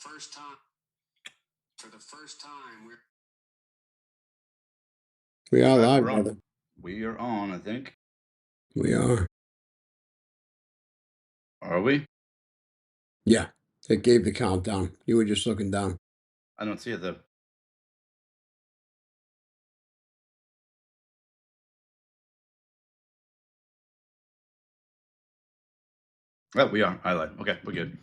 first time, We are All right, live, we're on. brother. We are on, I think. We are. Are we? Yeah. It gave the countdown. You were just looking down. I don't see it though. Oh, we are. I lied. Okay, we're good.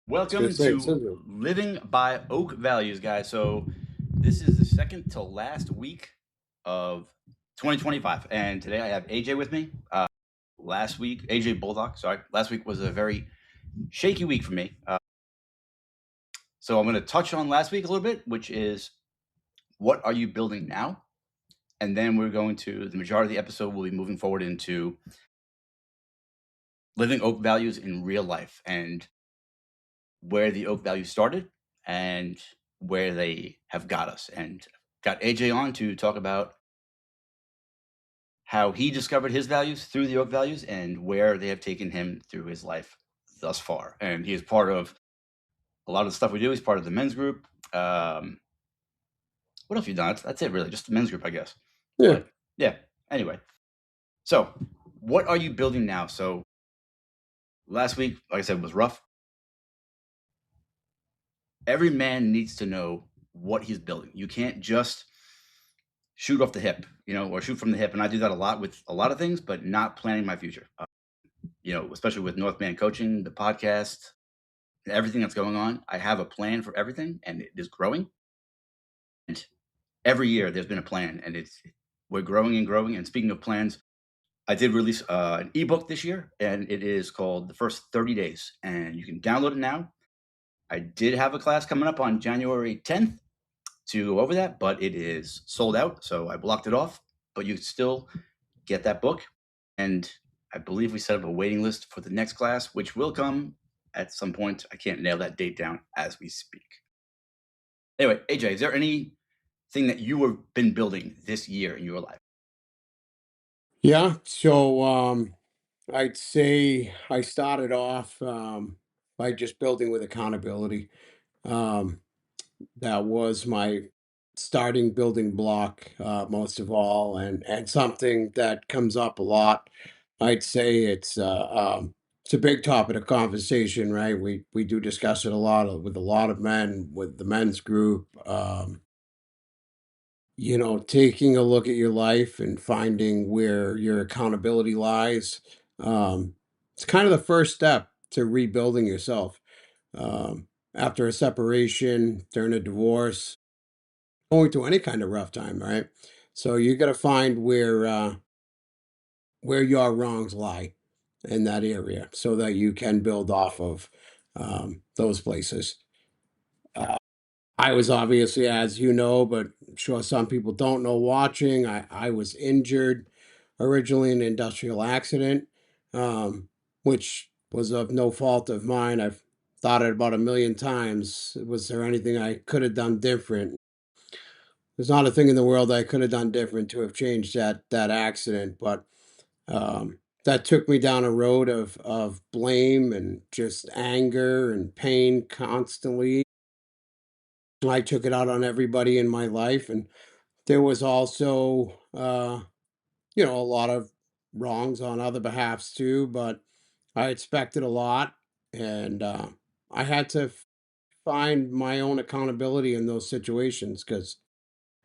Welcome gonna say, it to says it. Living by Oak Values, guys. So this is the second to last week of 2025, and today I have AJ with me. Last week, AJ Bulldog. Sorry, last week was a very shaky week for me. So I'm going to touch on last week a little bit, which is what are you building now? And then we're going to the majority of the episode. We'll be moving forward into living oak values in real life and where the oak values started and where they have got us. And got AJ on to talk about how he discovered his values through the oak values and where they have taken him through his life thus far. And he is part of a lot of the stuff we do. He's part of the men's group. What else have you done? That's it, really. Just the men's group, I guess. Yeah. But yeah. Anyway, so what are you building now? So last week, like I said, was rough. Every man needs to know what he's building. You can't just shoot off the hip, or shoot from the hip. And I do that a lot with a lot of things, but not planning my future. Especially with Northman Coaching, the podcast, everything that's going on. I have a plan for everything, and it is growing. And every year there's been a plan, and we're growing and growing. And speaking of plans, I did release an ebook this year, and it is called The First 30 Days, and you can download it now. I did have a class coming up on January 10th to go over that, but it is sold out, so I blocked it off. But you still get that book, and I believe we set up a waiting list for the next class, which will come at some point. I can't nail that date down as we speak. Anyway, AJ, is there anything that you have been building this year in your life? Yeah. So I'd say I started off by just building with accountability. Um, that was my starting building block, most of all, and something that comes up a lot. I'd say it's a big topic of conversation, right? We do discuss it a lot with a lot of men with the men's group. Taking a look at your life and finding where your accountability lies. It's kind of the first step to rebuilding yourself. After a separation, during a divorce, going through any kind of rough time, right? So you got to find where your wrongs lie in that area, so that you can build off of those places. I was obviously, as you know, but I'm sure some people don't know watching, I was injured originally in an industrial accident, which was of no fault of mine. I've thought it about a million times. Was there anything I could have done different? There's not a thing in the world I could have done different to have changed that accident, but that took me down a road of blame and just anger and pain constantly. I took it out on everybody in my life, and there was also, a lot of wrongs on other behalfs too. But I expected a lot, and I had to find my own accountability in those situations because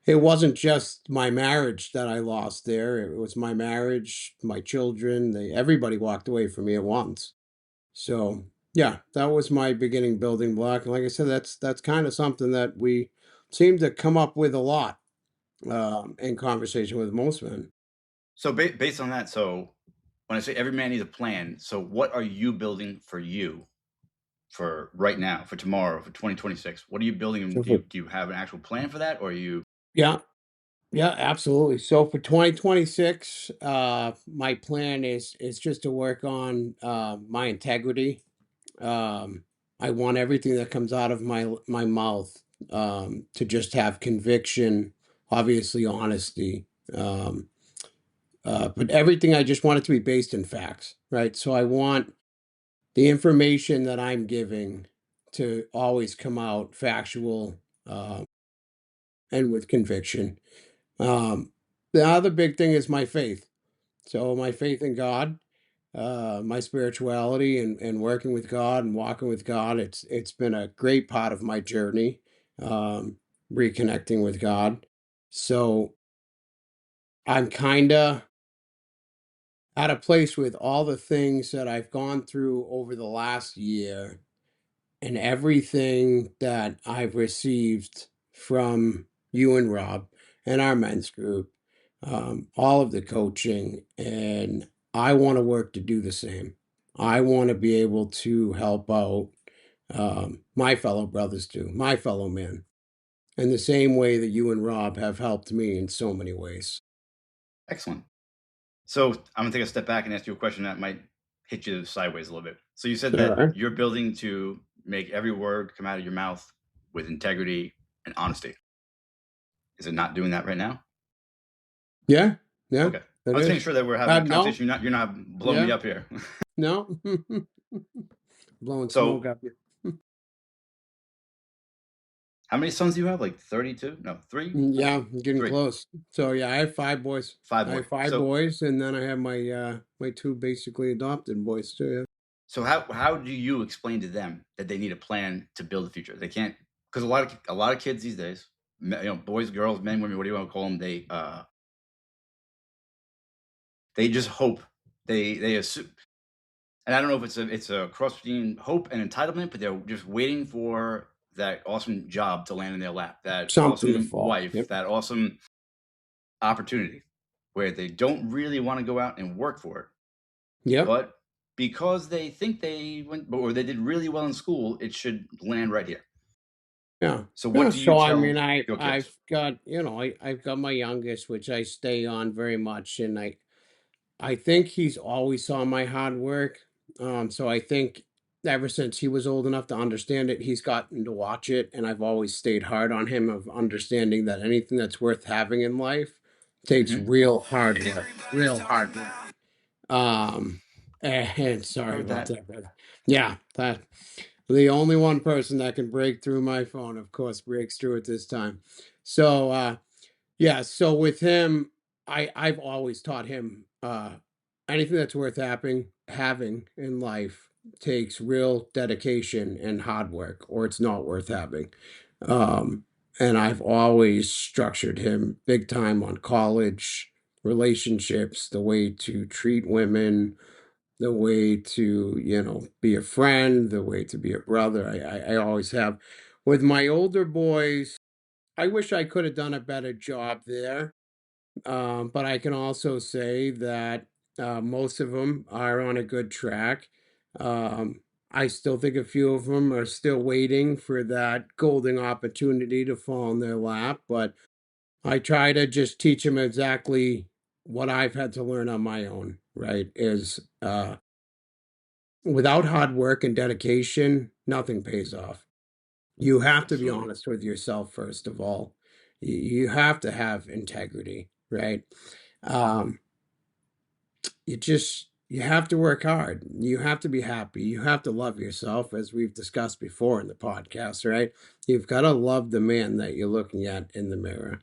it wasn't just my marriage that I lost there. It was my marriage, my children. Everybody walked away from me at once. So yeah, that was my beginning building block. And like I said, that's kind of something that we seem to come up with a lot in conversation with most men. So based on that, so when I say every man needs a plan, so what are you building for you for right now, for tomorrow, for 2026? What are you building? And do you have an actual plan for that, or are you? Yeah, yeah, absolutely. So for 2026, my plan is just to work on my integrity. I want everything that comes out of my mouth to just have conviction, obviously honesty, but everything I just want it to be based in facts, right? So I want the information that I'm giving to always come out factual and with conviction. Um, the other big thing is my faith. So my faith in God, my spirituality, and working with God and walking with God. It's been a great part of my journey, um, reconnecting with God. So I'm kind of at a place with all the things that I've gone through over the last year and everything that I've received from you and Rob and our men's group, all of the coaching, and I want to work to do the same. I want to be able to help out my fellow brothers too, my fellow men, in the same way that you and Rob have helped me in so many ways. Excellent. So I'm gonna take a step back and ask you a question that might hit you sideways a little bit. So you said that Sure. you're building to make every word come out of your mouth with integrity and honesty. Is it not doing that right now? Yeah, yeah, Okay. I it was making is. sure that we're having a No, conversation. You're not blowing me yeah, up here. no, blowing smoke So up you. how many sons do you have? Like 32? No, three? Yeah, getting Three. close. So yeah, I have five boys. Five I boys. have five So boys, and then I have my two basically adopted boys too. so how do you explain to them that they need a plan to build a future? They can't, because a lot of kids these days, boys, girls, men, women, what do you want to call them? They just hope. They assume, and I don't know if it's a cross between hope and entitlement, but they're just waiting for that awesome job to land in their lap, that Something to awesome fall. wife, Yep. that awesome opportunity, where they don't really want to go out and work for it, Yep. but because they think they went or they did really well in school, it should land right here. Yeah. So what Yeah. do you So I mean, tell your kids? I've got I've got my youngest, which I stay on very much, and I think he's always saw my hard work. So I think ever since he was old enough to understand it, he's gotten to watch it, and I've always stayed hard on him of understanding that anything that's worth having in life takes Mhm. real hard work, real hard work. And sorry Heard about that. that, brother. Yeah, that the only one person that can break through my phone, of course, breaks through at this time. So yeah, so with him, I've always taught him anything that's worth having in life takes real dedication and hard work, or it's not worth having. Um, and I've always structured him big time on college, relationships, the way to treat women, the way to, be a friend, the way to be a brother. I always have. With my older boys, I wish I could have done a better job there. But I can also say that most of them are on a good track. I still think a few of them are still waiting for that golden opportunity to fall in their lap, but I try to just teach them exactly what I've had to learn on my own, right? Is without hard work and dedication, nothing pays off. You have to be Absolutely. honest with yourself, first of all. You have to have integrity, right? Um, you have to work hard. You have to be happy. You have to love yourself, as we've discussed before in the podcast, right? You've got to love the man that you're looking at in the mirror.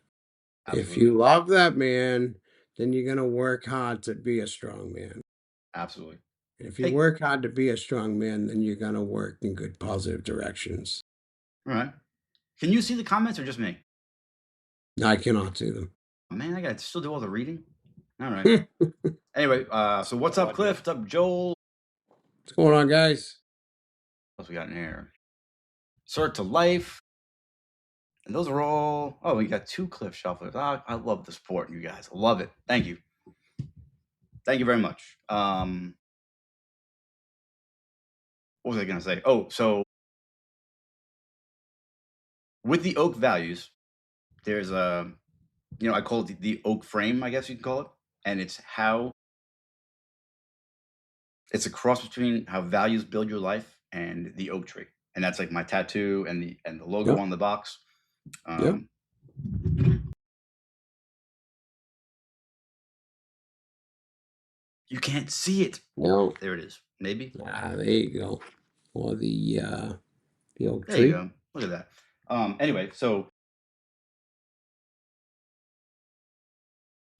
If Absolutely. you love that man, then you're going to work hard to be a strong man. Absolutely. If you Hey, work hard to be a strong man, then you're going to work in good, positive directions. all right. Can you see the comments or just me? I cannot see them. Oh, man, I got to still do all the reading. All right. Anyway, so what's up, Cliff? What's up, Joel? What's going on, guys? What else we got in here? Start to life. And those are all. Oh, we got two Cliff shufflers. I love the support, you guys. I love it. Thank you. Thank you very much. What was I going to say? Oh, so with the oak values, there's I call it the oak frame, I guess you can call it. And it's a cross between how values build your life and the oak tree. And that's like my tattoo and the logo Yep, on the box. yep, Um, you can't see it. no. There it is. Maybe. Ah, there you go. Or the The oak There you tree. go. Look at that. Anyway, so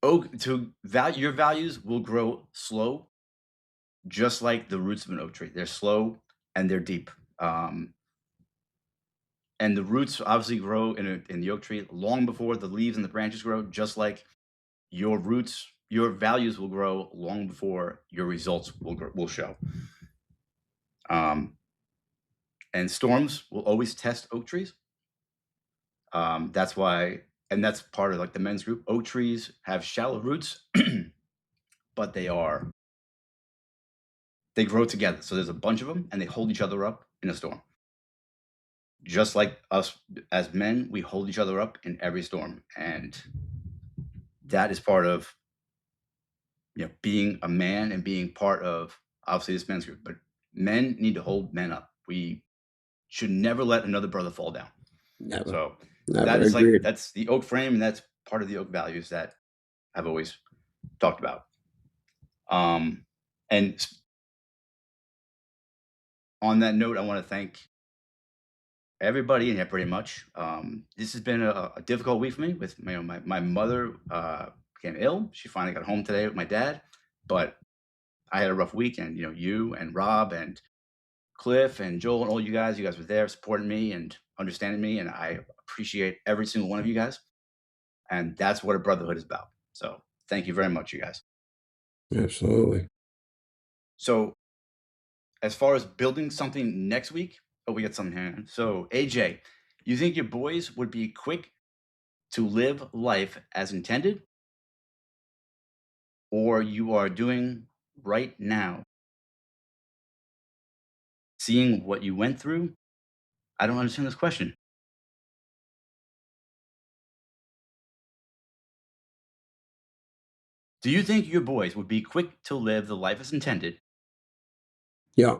your values will grow slow, just like the roots of an oak tree. They're slow and they're deep. Um, and the roots obviously grow in the oak tree long before the leaves and the branches grow, just like your roots, your values will grow long before your results will show. Um, and storms will always test oak trees. That's why, and that's part of like the men's group. Oak trees have shallow roots, but they grow together. So there's a bunch of them, and they hold each other up in a storm. Just like us as men, we hold each other up in every storm, and that is part of being a man and being part of obviously this men's group. But men need to hold men up. We should never let another brother fall down. Never. So that Never is like agreed. that's the oak frame, and that's part of the oak values that I've always talked about. And on that note, I want to thank everybody in here pretty much. This has been a difficult week for me. With my mother became ill. She finally got home today with my dad, but I had a rough week. And you and Rob and Cliff and Joel and all you guys were there supporting me and understanding me, and I appreciate every single one of you guys. And that's what a brotherhood is about. So thank you very much, you guys. Absolutely. So as far as building something next week, oh, we got something here. So AJ, you think your boys would be quick to live life as intended, or you are doing right now, seeing what you went through? I don't understand this question. Do you think your boys would be quick to live the life as intended, Yeah.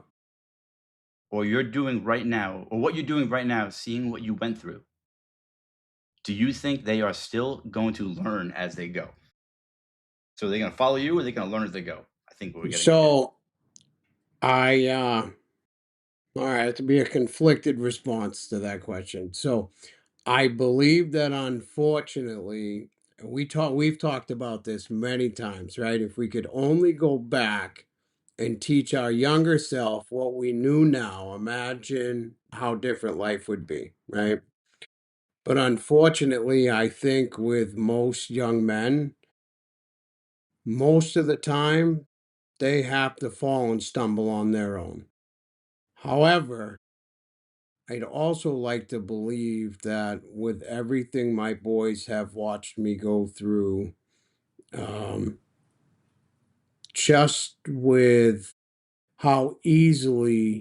or you're doing right now, or what you're doing right now, seeing what you went through? Do you think they are still going to learn as they go? So are they going to follow you, or are they going to learn as they go? I think what we're getting at here. So I all right, to be a conflicted response to that question. So I believe that unfortunately, we've talked about this many times, right? If we could only go back and teach our younger self what we knew now, imagine how different life would be, right? But unfortunately, I think with most young men, most of the time, they have to fall and stumble on their own. However, I'd also like to believe that with everything my boys have watched me go through, um, just with how easily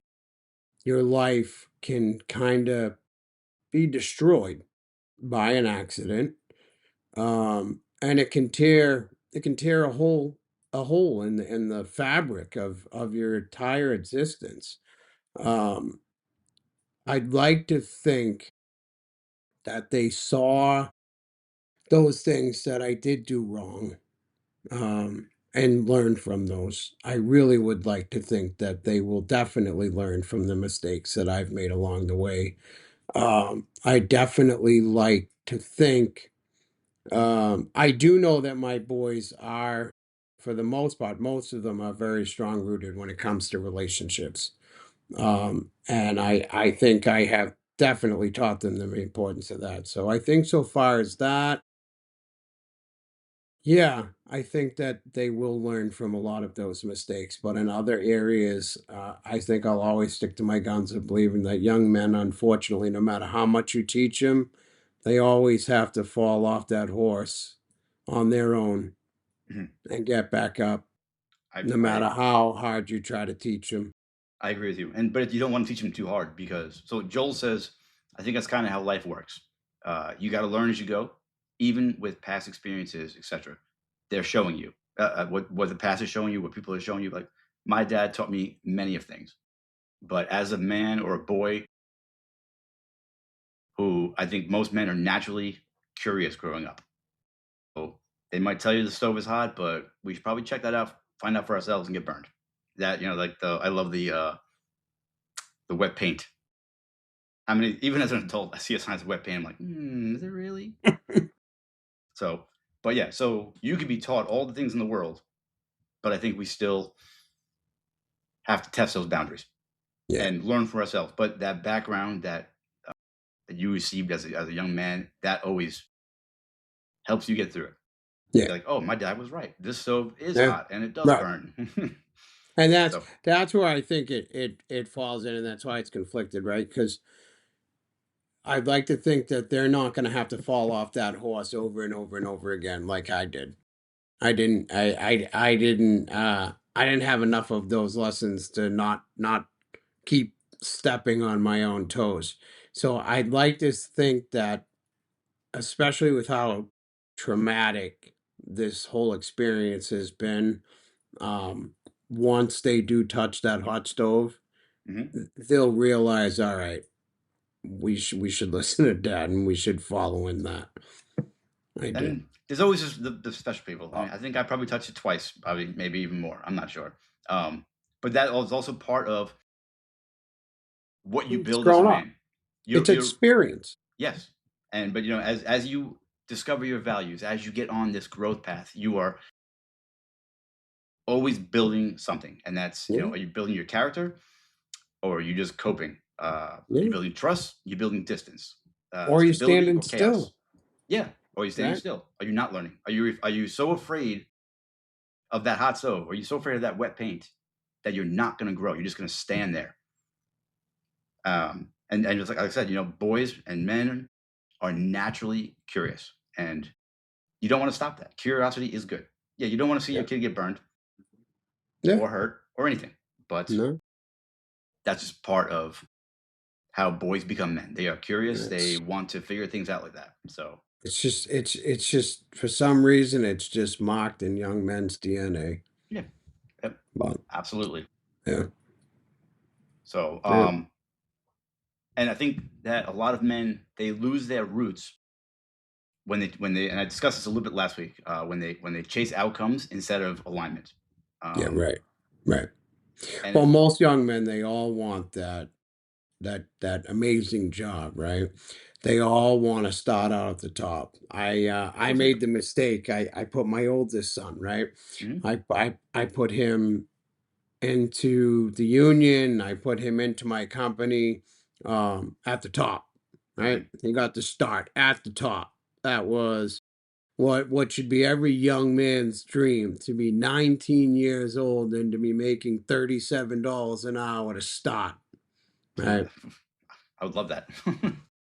your life can kind of be destroyed by an accident, and it can tear a hole in the fabric of your entire existence. Um, I'd like to think that they saw those things that I did do wrong, and learn from those. I really would like to think that they will definitely learn from the mistakes that I've made along the way. I definitely like to think, I do know that my boys are, for the most part, most of them are very strong rooted when it comes to relationships. And I think I have definitely taught them the importance of that. So I think so far as that, yeah, I think that they will learn from a lot of those mistakes. But in other areas, I think I'll always stick to my guns of believing that young men, unfortunately, no matter how much you teach them, they always have to fall off that horse on their own Mhm. and get back up, I, no I matter how hard you try to teach them. I agree with you. But you don't want to teach them too hard, because so Joel says, I think that's kind of how life works. You got to learn as you go, even with past experiences, etc. They're showing you what the past is showing you, what people are showing you. Like my dad taught me many of things, but as a man or a boy, who I think most men are naturally curious growing up. So they might tell you the stove is hot, but we should probably check that out, find out for ourselves, and get burned. That like I love the wet paint. I mean, even as an adult, I see a signs of wet paint. I'm like, is it really? So, but yeah, so you could be taught all the things in the world, but I think we still have to test those boundaries Yeah, and learn for ourselves. But that background that you received as a young man, that always helps you get through it. yeah, You're like, oh, my dad was right. This stove is yeah. hot and it does Right. burn. And So, that's where I think it falls in, and that's why it's conflicted, right? Because I'd like to think that they're not going to have to fall off that horse over and over and over again, like I did. I didn't have enough of those lessons to not keep stepping on my own toes. So I'd like to think that, especially with how traumatic this whole experience has been, um, once they do touch that hot stove, mhm. they'll realize, all right, we should listen to dad and we should follow in that. I do. And there's always just the special people. I mean, I think I probably touched it twice, probably maybe even more. I'm not sure. But that is also part of what you It's build as a grown up. man. It's You're experience. yes, and but as you discover your values, as you get on this growth path, you are always building something, and that's Yeah, are you building your character or are you just coping? You yeah. building trust, you building distance, Or you stability standing or chaos. still, Yeah, or are you standing right? still? Are you not learning? Are you so afraid of that hot stove? Are you so afraid of that wet paint that you're not going to grow? You're just going to stand there. And just like I said, boys and men are naturally curious, and you don't want to stop that. Curiosity is good. Yeah, you don't want to see Yeah, your kid get burned yeah. or hurt or anything, but No, that's just part of how boys become men. They are curious. They it's want to figure things out like that. So it's just for some reason it's just marked in young men's DNA. yeah, yep, But absolutely. yeah, So yeah, and I think that a lot of men they lose their roots when they and I discussed this a little bit last week when they chase outcomes instead of alignment. yeah, Um, right, right. and Well, if most young men, they all want that amazing job, right? They all want to start out at the top. I course they do. made the mistake. I put my oldest son, right? Mhm, I put him into the union. I put him into my company, at the top, right? mhm. He got to start at the top. That was what should be every young man's dream, to be 19 years old and to be making $37 an hour to start, right? I would love that.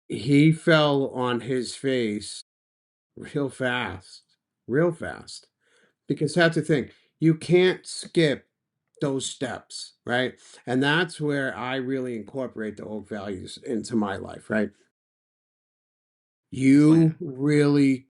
He fell on his face real fast, real fast. Because that's the thing, you can't skip those steps, right? And that's where I really incorporate the old values into my life, right? You Explain. really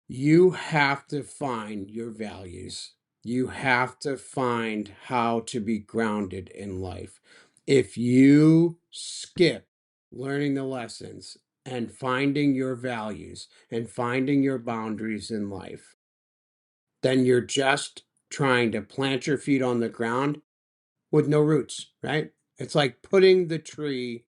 you have to find your values. You have to find how to be grounded in life. If you skip learning the lessons and finding your values and finding your boundaries in life, then you're just trying to plant your feet on the ground with no roots, right? It's like putting the tree,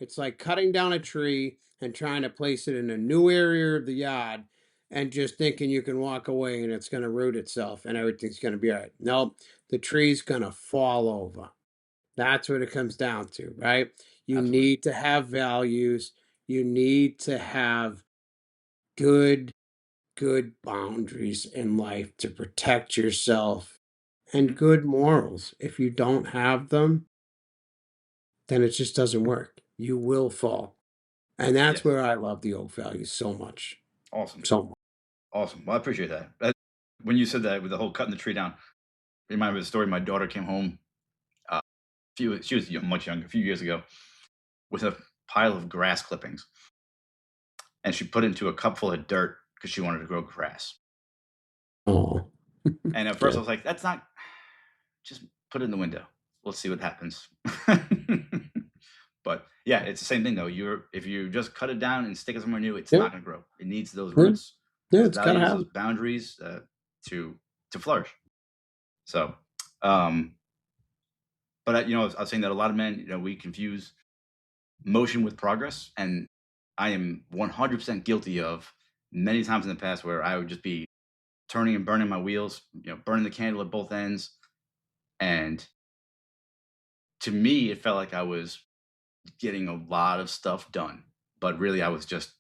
it's like cutting down a tree and trying to place it in a new area of the yard and just thinking you can walk away and it's going to root itself and everything's going to be all right. No, the tree's going to fall over. That's what it comes down to, right? You Absolutely. need to have values. You need to have good, good boundaries in life to protect yourself and Mhm. good morals. If you don't have them, then it just doesn't work. You will fall. And that's Yes. where I love the old values so much. Awesome. So much. Awesome. Well, I appreciate that. When you said that with the whole cutting the tree down, it reminded me of a story. My daughter came home. She was much younger, a few years ago, with a pile of grass clippings, and she put it into a cup full of dirt because she wanted to grow grass. Oh, And at first, yeah. I was like, "That's not. Just put it in the window. We'll see what happens." But yeah, it's the same thing though. If you just cut it down and stick it somewhere new, it's Yeah. not going to grow. It needs those Yeah. roots, Yeah. those It's got to values, have those it. boundaries to flourish. So, um, but I was saying that a lot of men, we confuse. motion with progress. And I am 100% guilty of many times in the past where I would just be turning and burning my wheels, burning the candle at both ends. And to me, it felt like I was getting a lot of stuff done, but really I was just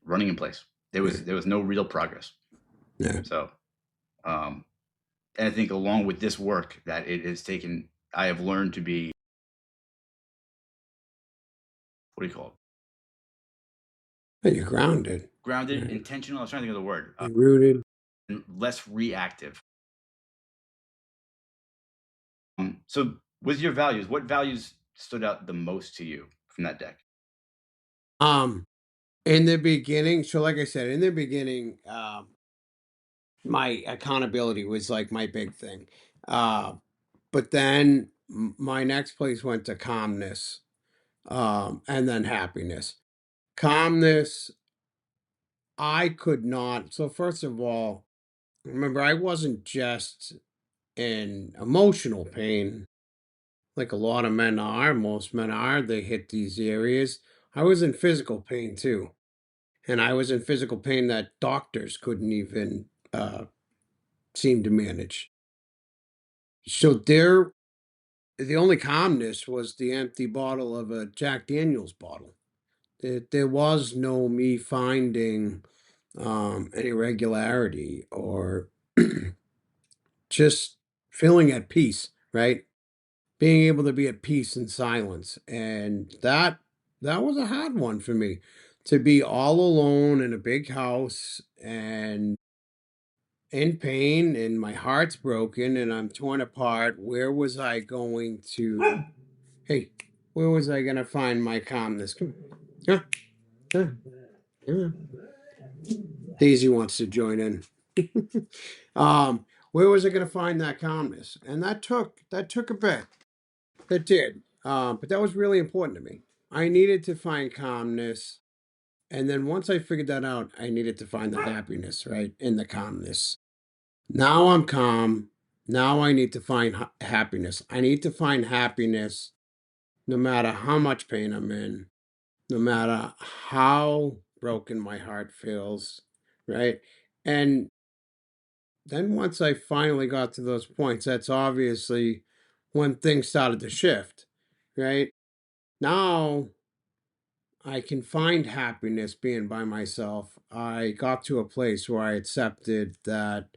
running in place. Yeah. There was no real progress. Yeah. So, um, and I think along with this work that it has taken, I have learned to be, what do you call it? You're grounded. Grounded, Right. intentional. I was trying to think of the word, You're rooted. and less reactive. So, with your values, what values stood out the most to you from that deck? Um, in the beginning, so like I said, in the beginning, my accountability was like my big thing. Uh, but then my next place went to calmness, and then happiness. Calmness, I could not. So first of all, remember, I wasn't just in emotional pain like a lot of men are. Most men are. They hit these areas. I was in physical pain too, and I was in physical pain that doctors couldn't even seem to manage. So the only calmness was the empty bottle of a Jack Daniels bottle. There was no me finding an irregularity or just feeling at peace, right? Being able to be at peace in silence. And that was a hard one for me to be all alone in a big house and in pain and my heart's broken and I'm torn apart. Where was I going to hey, where was I gonna find my calmness? Come here. Huh? Huh? Daisy wants to join in. Where was I going to find that calmness? And that took a bit. That did. But that was really important to me. I needed to find calmness, and then once I figured that out, I needed to find the happiness, right, in the calmness. Now I'm calm. Now I need to find happiness. I need to find happiness no matter how much pain I'm in, no matter how broken my heart feels, right? And then once I finally got to those points, that's obviously when things started to shift, right? Now I can find happiness being by myself. I got to a place where I accepted that,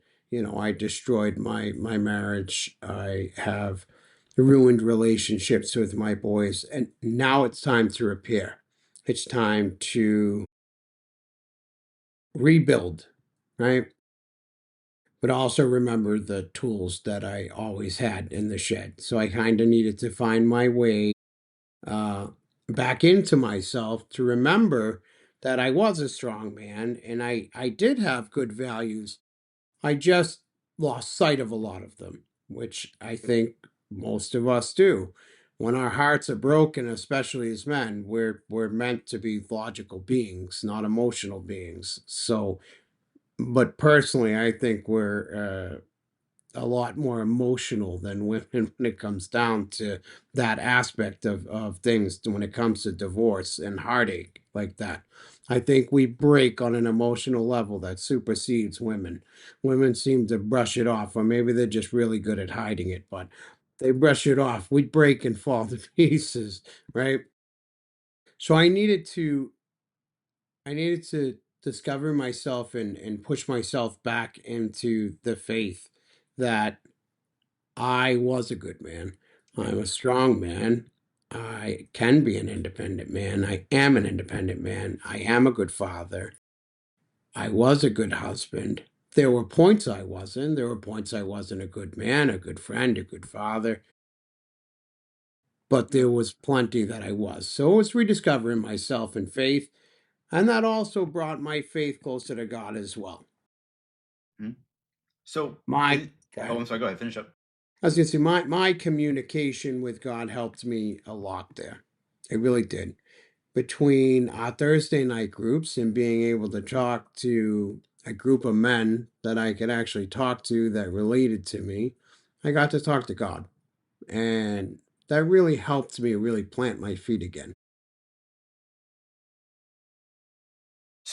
I destroyed my marriage. I have ruined relationships with my boys, and now it's time to repair. It's time to rebuild, right? But also remember the tools that I always had in the shed. So I kind of needed to find my way uh, back into myself to remember that I was a strong man and I did have good values. I just lost sight of a lot of them, which I think most of us do. When our hearts are broken, especially as men, we're meant to be logical beings, not emotional beings. So, but personally, I think we're a lot more emotional than women when it comes down to that aspect of things when it comes to divorce and heartache like that. I think we break on an emotional level that supersedes women. Women seem to brush it off, or maybe they're just really good at hiding it, but they brush it off. We break and fall to pieces, right? So I needed to discover myself and push myself back into the faith that I was a good man. I'm a strong man. I can be an independent man. I am an independent man. I am a good father. I was a good husband. There were points I wasn't. There were points I wasn't a good man, a good friend, a good father. But there was plenty that I was. So it's rediscovering myself in faith. And that also brought my faith closer to God as well. Mhm. So, My is, oh, God. I'm sorry. Go ahead. Finish up. I was gonna say my communication with God helped me a lot there. It really did. Between our Thursday night groups and being able to talk to a group of men that I could actually talk to that related to me, I got to talk to God. And that really helped me really plant my feet again.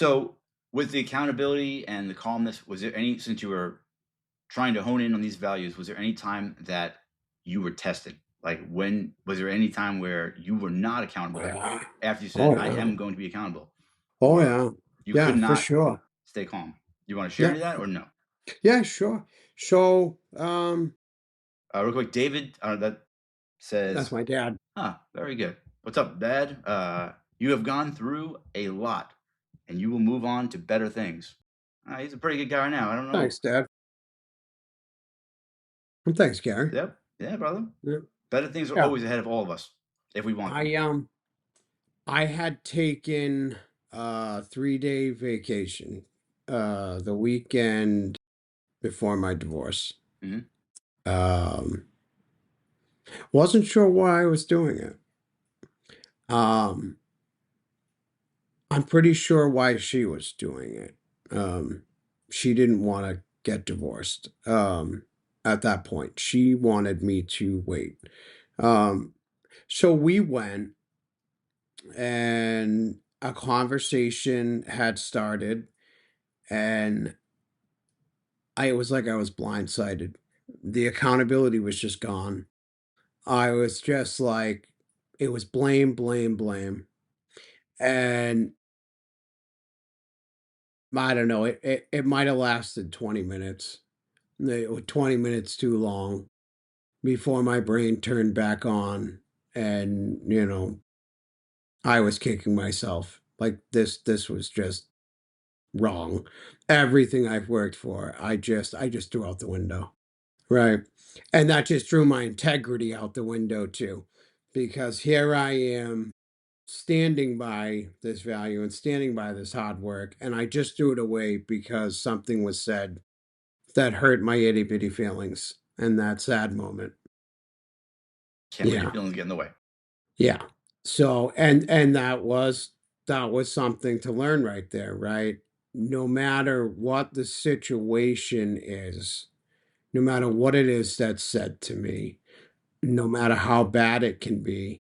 So with the accountability and the calmness, was there any, since you were trying to hone in on these values, was there any time that you were tested? Like, when was there any time where you were not accountable Yeah. after you said, Oh "I yeah. am going to be accountable," Oh or yeah. you could Yeah, for not sure. stay calm? You want to share Yeah. any of that or no? Yeah, sure. So, Real quick, David, that that's says, my dad. very good. What's up, Dad? You have gone through a lot, and you will move on to better things. He's a pretty good guy right now. I don't know. Thanks, Dad. And thanks, Gary. Yep. Yeah, brother. Yeah. Better things are Yeah. always ahead of all of us if we want them. I had taken a 3-day vacation the weekend before my divorce. Mhm. Um wasn't sure why I was doing it. Um I'm pretty sure why she was doing it. She didn't want to get divorced. At that point, she wanted me to wait. Um so we went, and a conversation had started, and it was like I was blindsided. The accountability was just gone. I was just like, it was blame, blame, blame. And I don't know, it might have lasted 20 minutes. 20 minutes too long before my brain turned back on, and I was kicking myself. Like, this was just wrong. Everything I've worked for, I just threw out the window. Right. And that just threw my integrity out the window too. Because here I am standing by this value and standing by this hard work, and I just threw it away because something was said that hurt my itty bitty feelings in that sad moment. Can't let your Yeah. feelings get in the way. Yeah. So, and that was something to learn right there, right? No matter what the situation is, no matter what it is that's said to me, no matter how bad it can be,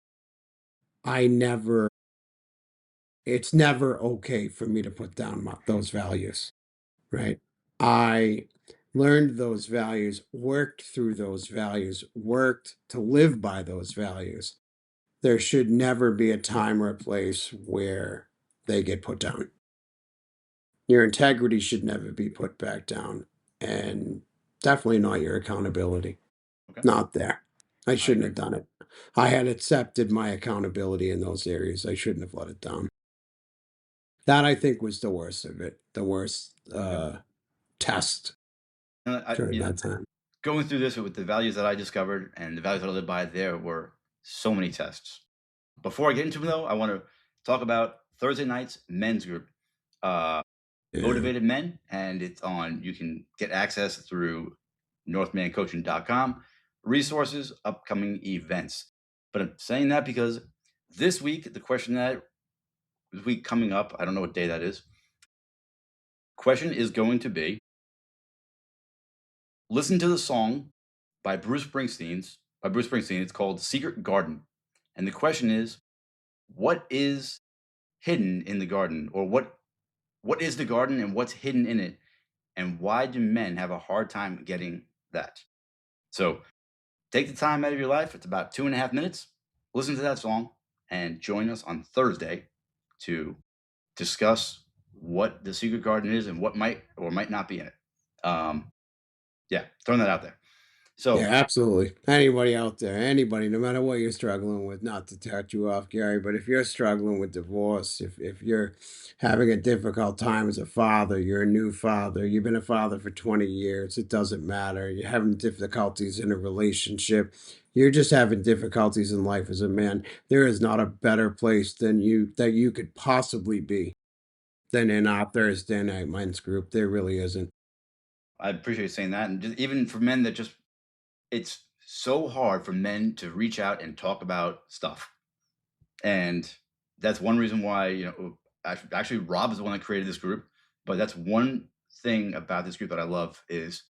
I never it's never okay for me to put down those values, right? I learned those values, worked through those values, worked to live by those values. There should never be a time or a place where they get put down. Your integrity should never be put back down, and definitely not your accountability. Okay. Not there. I I shouldn't agree. have done it. I had accepted my accountability in those areas. I shouldn't have let it down. That, I think, was the worst of it. The worst Okay. test I, during that time. going through this with the values that I discovered and the values that I live by, there were so many tests. Before I get into them, though, I want to talk about Thursday night's men's group, uh, Yeah. Motivated Men, and it's on. You can get access through northmancoaching.com, resources, upcoming events. But I'm saying that because this week, the question that this week coming up, I don't know what day that is. Question is going to be: listen to the song by Bruce Springsteen. It's called Secret Garden. And the question is, what is hidden in the garden? Or what is the garden and what's hidden in it? And why do men have a hard time getting that? So take the time out of your life. It's about 2.5 minutes. Listen to that song and join us on Thursday to discuss what the secret garden is and what might or might not be in it. Yeah, throwing that out there. Yeah, So absolutely. Anybody out there, anybody, no matter what you're struggling with, not to cut you off, Gary, but if you're struggling with divorce, if you're having a difficult time as a father, you're a new father, you've been a father for 20 years, it doesn't matter. You're having difficulties in a relationship, you're just having difficulties in life as a man. There is not a better place than you could possibly be than in our Thursday night men's group. There really isn't. I appreciate you saying that. And just even for men that just, it's so hard for men to reach out and talk about stuff. And that's one reason why, actually Rob is the one that created this group. But that's one thing about this group that I love is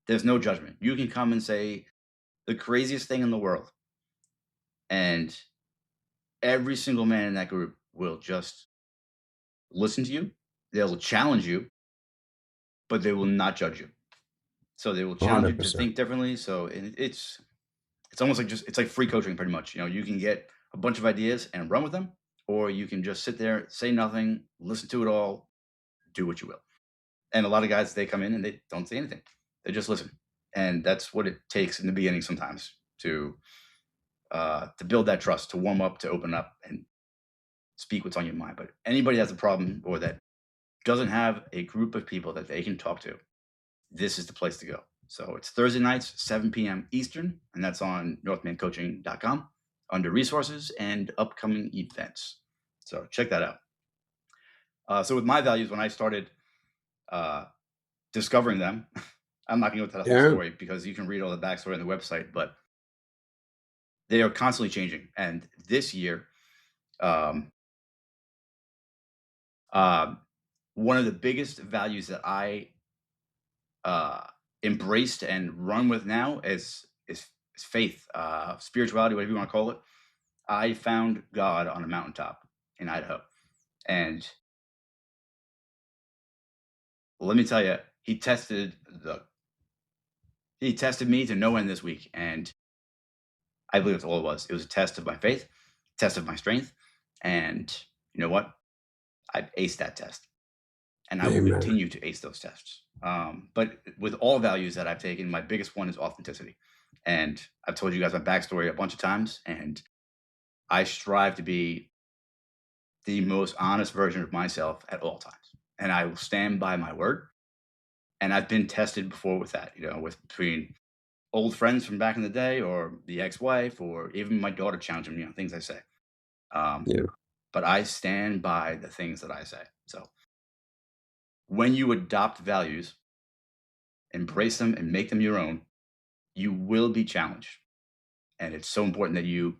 there's no judgment. You can come and say the craziest thing in the world, and every single man in that group will just listen to you. They'll challenge you, but they will not judge you. So they will challenge you to 100%. think differently. So it's almost like it's like free coaching pretty much. You can get a bunch of ideas and run with them, or you can just sit there, say nothing, listen to it all, do what you will. And a lot of guys, they come in and they don't say anything. They just listen. And that's what it takes in the beginning sometimes to build that trust, to warm up, to open up and speak what's on your mind. But anybody that's a problem or that doesn't have a group of people that they can talk to, this is the place to go. So it's Thursday nights, 7 p.m. Eastern, and that's on northmancoaching.com under resources and upcoming events. So check that out. So with my values, when I started uh, discovering them, I'm not going to go into the whole Yeah. story because you can read all the backstory on the website, but they are constantly changing. And this year, um, uh, one of the biggest values that I uh, embraced and run with now is faith, spirituality, whatever you want to call it. I found God on a mountaintop in Idaho, and let me tell you, he tested me to no end this week, and I believe that's all it was. It was a test of my faith, test of my strength, and you know what? I aced that test, and I will Amen. continue to ace those tests. But with all values that I've taken, my biggest one is authenticity. And I've told you guys my backstory a bunch of times, and I strive to be the most honest version of myself at all times. And I will stand by my word. And I've been tested before with that, with between old friends from back in the day or the ex-wife or even my daughter challenging me on things I say. Um, Yeah. but I stand by the things that I say. So when you adopt values, embrace them and make them your own, you will be challenged. And it's so important that you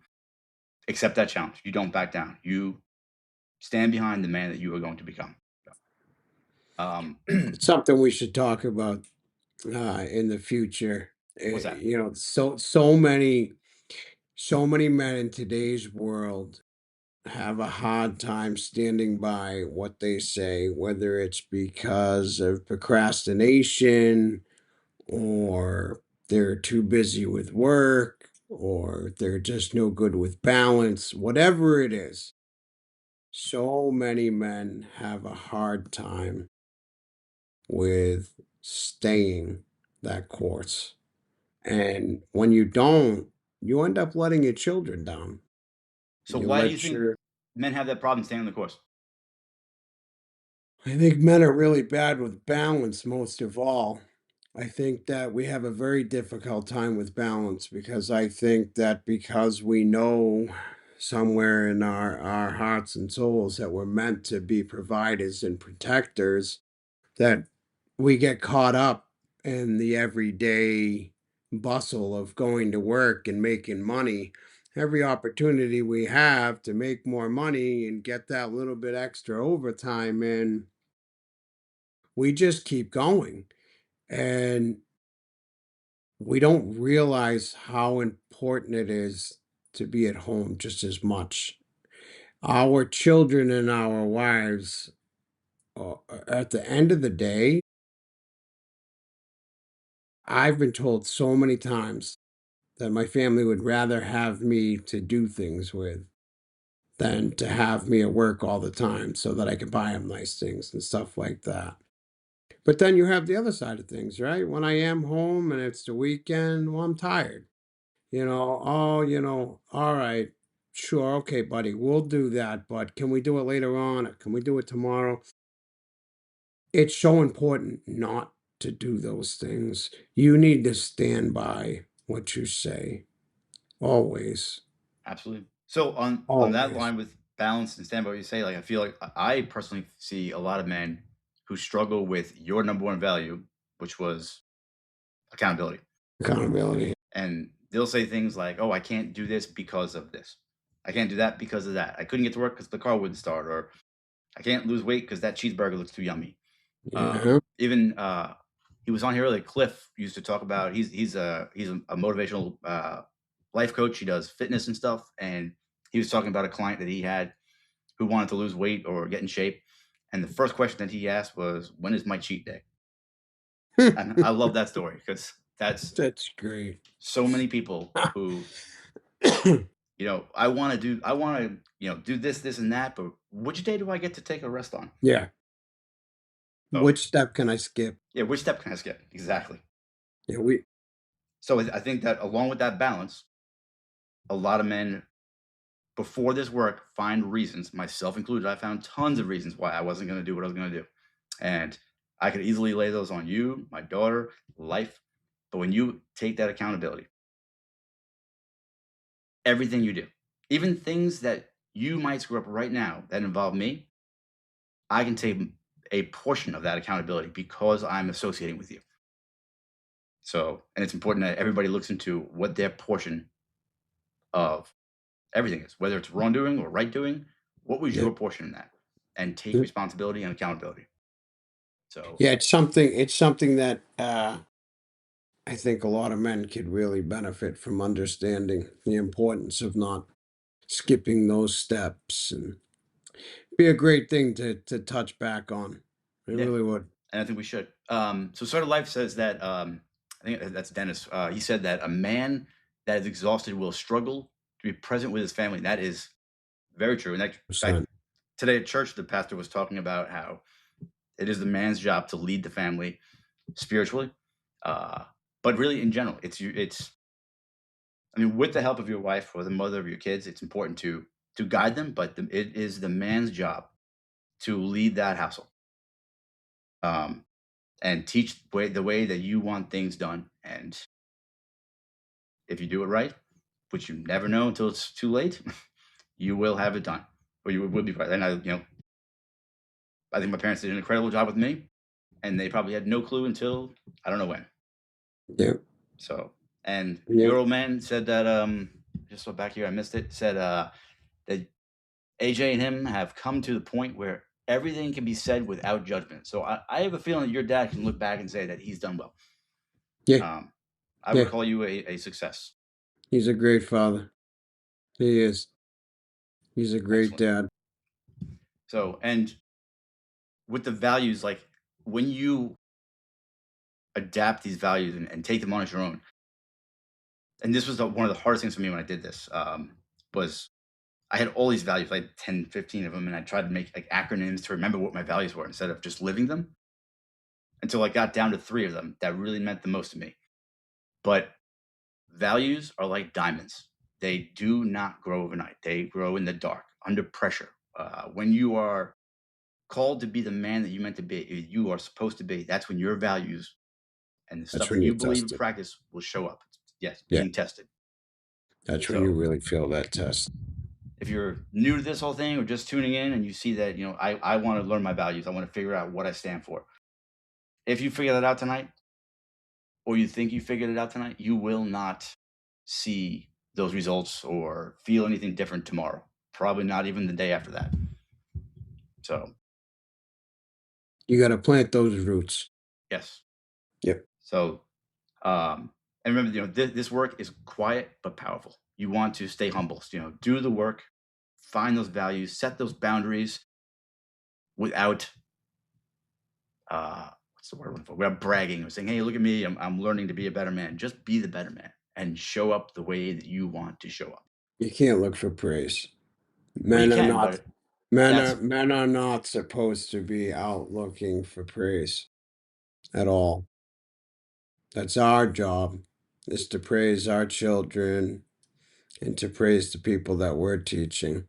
accept that challenge. You don't back down. You stand behind the man that you are going to become. Um, It's something we should talk about in the future. what's that? So many men in today's world have a hard time standing by what they say, whether it's because of procrastination or they're too busy with work or they're just no good with balance, whatever it is. So many men have a hard time with staying that course. And when you don't, you end up letting your children down. So You why do you let think your men have that problem staying on the course? I think men are really bad with balance most of all. I think that we have a very difficult time with balance because I think that because we know somewhere in our hearts and souls that we're meant to be providers and protectors, that we get caught up in the everyday bustle of going to work and making money. Every opportunity we have to make more money and get that little bit extra overtime in, we just keep going. And we don't realize how important it is to be at home just as much. Our children and our wives, at the end of the day, I've been told so many times that my family would rather have me to do things with than to have me at work all the time so that I could buy them nice things and stuff like that. But then you have the other side of things, right? When I am home and it's the weekend, well, I'm tired. All right, sure, okay, buddy, we'll do that, but can we do it later on? Or can we do it tomorrow? It's so important not to do those things. You need to stand by what you say, always, Absolutely. So on that always. line with balance and stand by what you say, like I feel like I personally see a lot of men who struggle with your number one value, which was accountability. Accountability. And they'll say things like, "Oh, I can't do this because of this. I can't do that because of that. I couldn't get to work because the car wouldn't start, or I can't lose weight because that cheeseburger looks too yummy." Yeah, Even he was on here earlier. Cliff used to talk about he's a motivational life coach. He does fitness and stuff, and he was talking about a client that he had who wanted to lose weight or get in shape, And the first question that he asked was, "When is my cheat day?" And I love that story because that's That's great. so many people who, I want to, do this, and that, but which day do I get to take a rest on? Yeah. So, Which step can I skip? yeah, which step can I skip? Exactly. Yeah, we So I think that along with that balance, a lot of men before this work find reasons, myself included. I found tons of reasons why I wasn't going to do what I was going to do. And I could easily lay those on you, my daughter, life. But when you take that accountability, everything you do, even things that you might screw up right now that involve me, I can take a portion of that accountability because I'm associating with you. So, and it's important that everybody looks into what their portion of everything is, whether it's wrongdoing or right doing. What was yeah. your portion in that? And take Yeah, responsibility and accountability. So, yeah, it's something that I think a lot of men could really benefit from understanding the importance of not skipping those steps and be a great thing to touch back on. It yeah, really would. and I think we should. So, Sort of Life says that, I think that's Dennis. He said that a man that is exhausted will struggle to be present with his family. That is very true. And that, in fact, Percent. today at church, the pastor was talking about how it is the man's job to lead the family spiritually, uh, but really in general, it's. I mean, with the help of your wife or the mother of your kids, it's important to guide them, but it is the man's job to lead that household, um, and teach the way that you want things done. And if you do it right, which you never know until it's too late, you will have it done, or you will be right. And I think my parents did an incredible job with me, and they probably had no clue until I don't know when. Yeah. So, and Yeah. your old man said that, just so back here, I missed it. Said that AJ and him have come to the point where everything can be said without judgment. So I have a feeling that your dad can look back and say that he's done well. Yeah. Um, I would Yeah. call you a success. He's a great father. He is. He's a great Excellent. dad. So, and with the values, like when you adapt these values and take them on as your own, and this was one of the hardest things for me when I did this, was I had all these values, like 10, 15 of them, and I tried to make like acronyms to remember what my values were instead of just living them until I got down to three of them that really meant the most to me. But values are like diamonds. They do not grow overnight. They grow in the dark, under pressure. When you are called to be the man that you meant to be, you are supposed to be, that's when your values and the That's stuff that when you you believe test and it. practice will show up. Yes, Yeah. being tested. That's when you So really feel that test. if you're new to this whole thing or just tuning in and you see that, I want to learn my values, I want to figure out what I stand for. If you figure that out tonight, or you think you figured it out tonight, you will not see those results or feel anything different tomorrow. Probably not even the day after that. So, You got to plant those roots. yes. Yep. So, and remember, this work is quiet but powerful. You want to stay humble. Do the work, find those values, set those boundaries without what's the word I'm looking for? Without bragging or saying, "Hey, look at me, I'm learning to be a better man." Just be the better man and show up the way that you want to show up. You can't look for praise. Well, you Men are can, not but men are that's men are not supposed to be out looking for praise at all. That's our job, is to praise our children and to praise the people that we're teaching.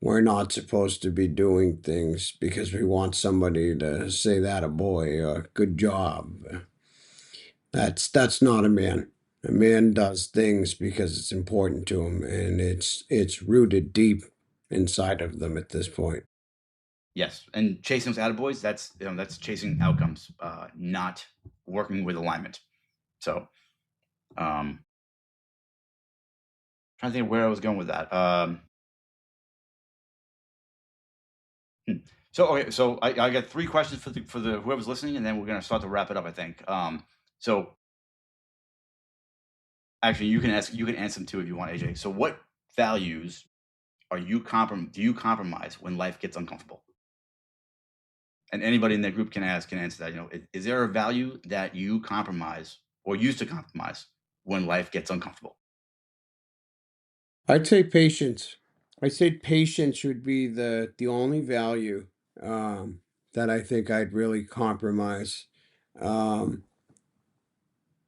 We're not supposed to be doing things because we want somebody to say that a boy or good job. That's not a man. A man does things because it's important to him and it's rooted deep inside of them at this point. yes. And chasing those attaboys, that's chasing outcomes, not working with alignment. So, trying to think of where I was going with that. Hmm. So okay, so I got three questions for the whoever's listening, and then we're gonna start to wrap it up. I think. So actually, you can answer them too if you want, AJ. So what values do you compromise when life gets uncomfortable? and anybody in that group can answer that. Is there a value that you compromise or used to compromise when life gets uncomfortable? I'd say patience. I'd say patience would be the only value that I think I'd really compromise. Um,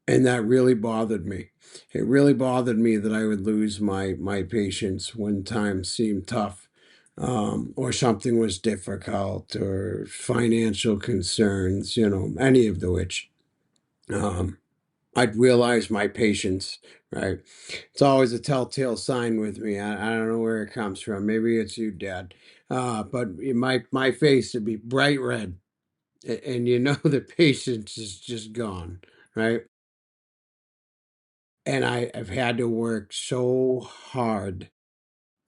and that really bothered me. It really bothered me that I would lose my patience when times seemed tough, or something was difficult, or financial concerns, any of the which. Um, I'd realize my patience, right? It's always a telltale sign with me. I don't know where it comes from. Maybe it's you, Dad. But my face would be bright red, and the patience is just gone, right? And I've had to work so hard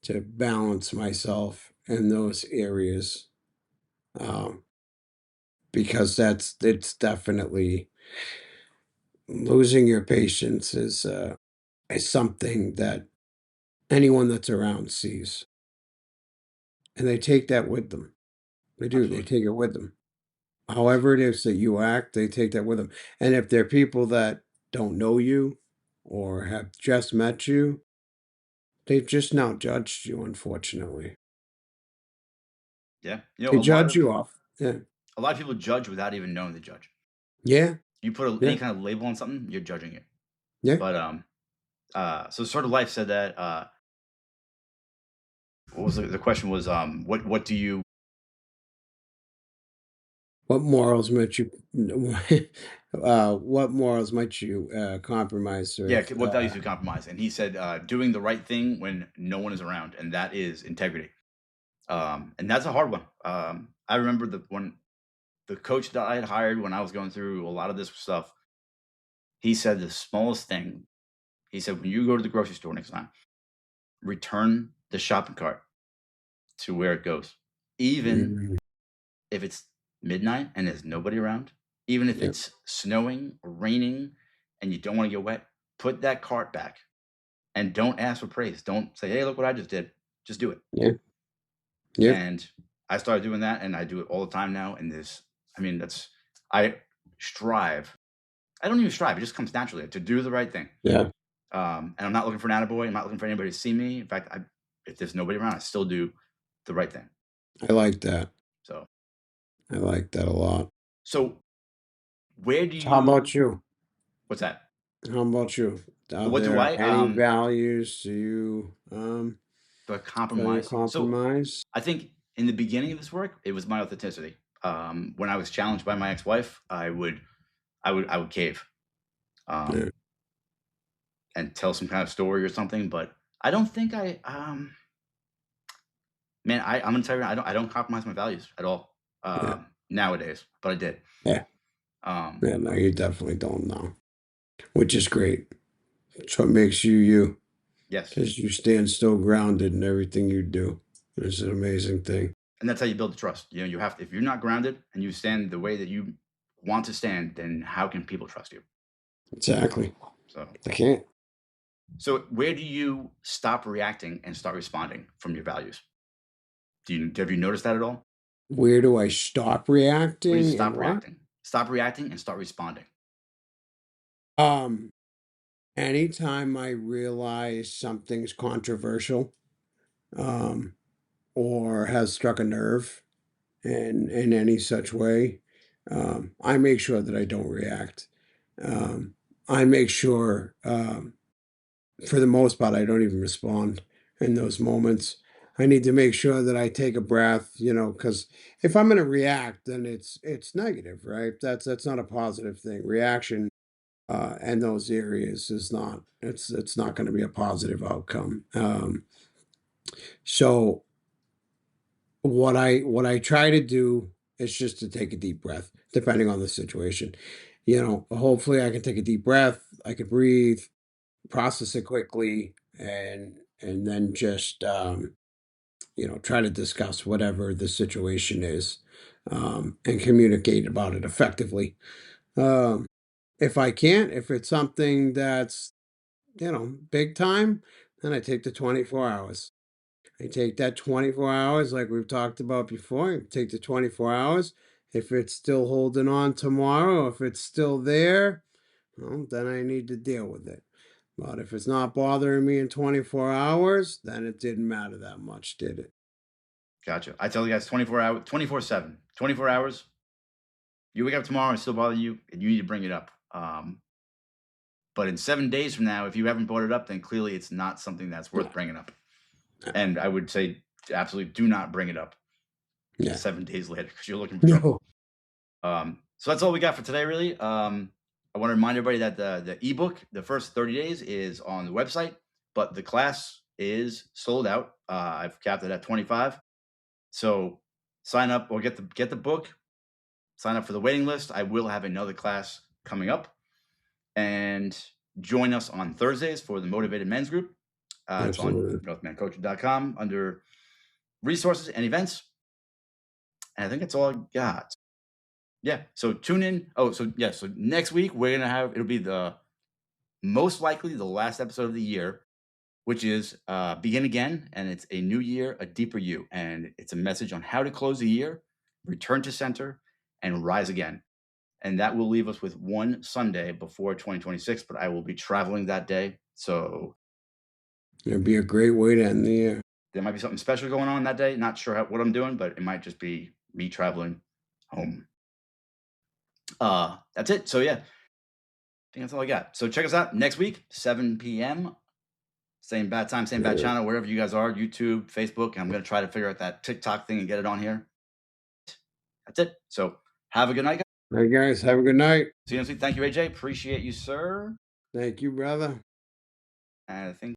to balance myself in those areas, um, because it's definitely losing your patience is something that anyone that's around sees, and they take that with them. They do. They Absolutely. take it with them. However it is that you act, they take that with them. And if they're people that don't know you or have just met you, they've just now judged you, unfortunately. Yeah. They judge you off. Yeah. A lot of people judge without even knowing they judge. Yeah. You put any Yeah. kind of label on something, you're judging it. Yeah. But so sort of life said that. What was the question? Was what do you? What morals might you what morals might you compromise Yeah, with? what values do you compromise? And he said, doing the right thing when no one is around, and that is integrity. And that's a hard one. I remember when the coach that I had hired when I was going through a lot of this stuff. He said the smallest thing. He said, when you go to the grocery store next time, return the shopping cart to where it goes, even Mm, if it's midnight and there's nobody around, even if yeah. it's snowing or raining and you don't want to get wet. Put that cart back and don't ask for praise. Don't say, "Hey, look what I just did." Just do it. Yeah. Yeah. And I started doing that, and I do it all the time now. And that's I strive. I don't even strive; it just comes naturally to do the right thing. Yeah. And I'm not looking for an attaboy. I'm not looking for anybody to see me. In fact, if there's nobody around, I still do the right thing. I like that. So, I like that a lot. so where do So how about you? you? What's that? How about you? Are What do there I? any values you Do I feel you compromise? So compromise? I think in the beginning of this work, it was my authenticity. When I was challenged by my ex-wife, I would cave, Yeah. um, and tell some kind of story or something. But I don't think man, I'm gonna tell you, I don't compromise my values at all, Yeah. nowadays. But I did. Yeah. Um, Yeah. No, you definitely don't know, which is great. It's what makes you you, yes, because you stand still grounded in everything you do. It's an amazing thing. and that's how you build the trust. You have to, if you're not grounded and you stand the way that you want to stand, then how can people trust you? Exactly. So, I can't. where do you stop reacting and start responding from your values? Have you noticed that at all? Where do I stop Where do you reacting and stop what? reacting? Stop reacting and start responding. Um, Anytime I realize something's controversial, um, or has struck a nerve in any such way, I make sure that I don't react. Um, I make sure, for the most part, I don't even respond in those moments. I need to make sure that I take a breath, because if I'm going to react, then it's negative, right? That's not a positive thing. Reaction, and those areas is not it's not going to be a positive outcome. So what I try to do is just to take a deep breath, depending on the situation. Hopefully I can take a deep breath, I can breathe, process it quickly, and then just try to discuss whatever the situation is, and communicate about it effectively. Um, if I can't, if it's something that's big time, then I take the 24 hours. I take that 24 hours, like we've talked about before. I take the 24 hours If it's still holding on tomorrow, if it's still there, well, then I need to deal with it. But if it's not bothering me in 24 hours, then it didn't matter that much, did it? Gotcha. I tell you guys 24 hours, 24/7, 24 hours. You wake up tomorrow and it still bother you, and you need to bring it up. But in 7 days from now, if you haven't brought it up, then clearly it's not something that's worth Yeah. bringing up. And I would say absolutely do not bring it up Yeah. 7 days later because you're looking for trouble. No. So that's all we got for today, really. I want to remind everybody that the ebook, the first 30 days, is on the website, but the class is sold out. I've capped it at 25. So sign up or get the book. Sign up for the waiting list. I will have another class coming up, and join us on Thursdays for the Motivated Men's Group. It's on Absolutely. northmancoaching.com under resources and events. And I think that's all I got. Yeah. So tune in. Oh, so yeah. So next week we're gonna have it'll be the most likely the last episode of the year, which is Begin Again, and it's a new year, a deeper you, and it's a message on how to close the year, return to center, and rise again. And that will leave us with one Sunday before 2026. But I will be traveling that day, so It'd be a great way to end the year. there might be something special going on that day. Not sure what I'm doing, but it might just be me traveling home. That's it. So yeah, I think that's all I got. So check us out next week, 7 p.m. Same bad time, same bad Yeah. channel, wherever you guys are, YouTube, Facebook. I'm gonna try to figure out that TikTok thing and get it on here. That's it. So have a good night, guys. All right, guys. Have a good night. See you next week. Thank you, AJ. Appreciate you, sir. Thank you, brother. And I think